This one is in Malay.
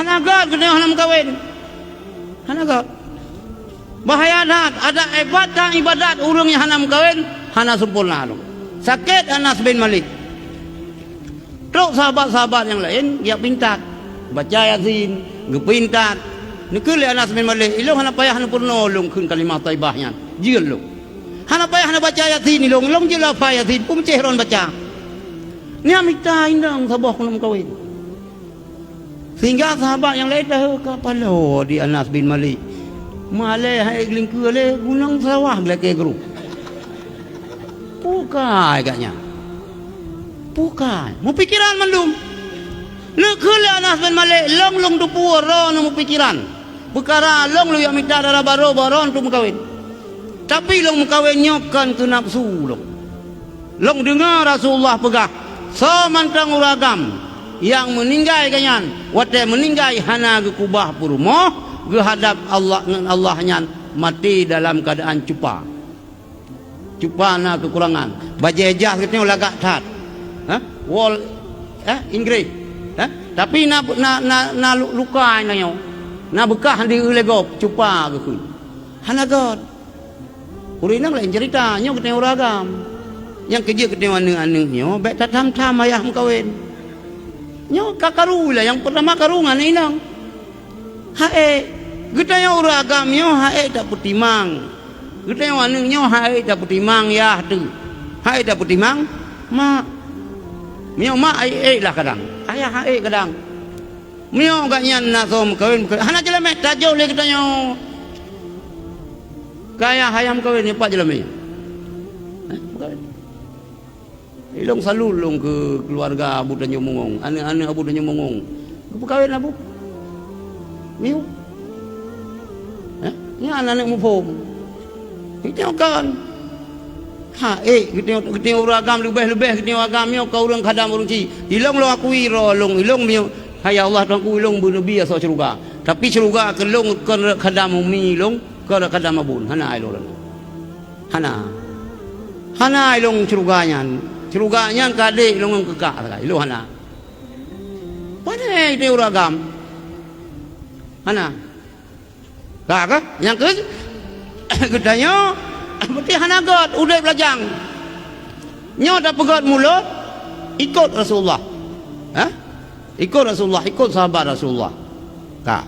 Hanagat kena hanam kawin. Hanagat. Bahaya ada ibadat urang yang hanam kawin, hana sempurna tu. Sakit Anas bin Malik. Terus sahabat-sahabat yang lain dia pintat baca Yasin, gepintat. Nikul Anas bin Malik, ilung hana payah hana purno lung kun kalimat taibahnya. Jil lu. Hana payah hana baca Yasin ilung je la pa Yasin pum cehron baca. Ni amita indang sabah kunum kawin. Sehingga sahabat yang lain dah kapalo di Anas bin Malik. Malai hai glingku le gunung sawah belake guru. Pukai agaknya. Pukai. Mu pikiran mandum. Lekul Anas bin Malik long tu puara mu pikiran. Perkara long lu yang minta darah baron tu mukawin. Tapi long mukawin nyokan ke nafsu long. Long dengar Rasulullah pegah. Samantang uragam yang meninggal kanyan. Wate meninggal hana ke kubah purumoh. Kehadap Allah dengan Allah nyan mati dalam keadaan cupa. Cupa na kekurangan. Bajajah kita lagak tat. Wall Inggris. Tapi na luka nanya. Na bekah di ulegop cupa ke kun. Hanagot. Urinang lain cerita nyo kita uragam. Yang kerja kita anu nyo baik tatam ayah mukawin. Nyo kakaru lah yang pertama karungan inang. Hae kita yang uragam nyo hae tak putimang. Kita yang anu nyo hae tak putimang ya tu. Hae tak putimang mak. Mio mak ai lah kadang. Ayah hae kadang. Mio gaknya nak som kawin. Hana jelemet tajo le kita nyo. Kaya hayam kawin ni pak jelemet. Ilong salulung ke keluarga abu dan nyomongong. Ane abu dan nyomongong. Ke kawin abu. Mio. Ni anak mu pom. Kita kan. Kita uragam lebih kita agam mio kau urang kadam urang ci. Ilong lo akui ro long ilong mio. Hai Allah tuanku ilong bu nabi asal ceruga. Tapi ceruga ke long ke kadam mi long ke kadam abun. Hana ai lo. Hana ai long ceruganya. Ceruganya kade long kekak sakai. Lo hana. Pandai dia uragam. Hana. Kak yang ke gedanya berarti hanagot udah belajang. Nyo dah pegat mulut ikut Rasulullah. Ikut Rasulullah, ikut sahabat Rasulullah. Kak.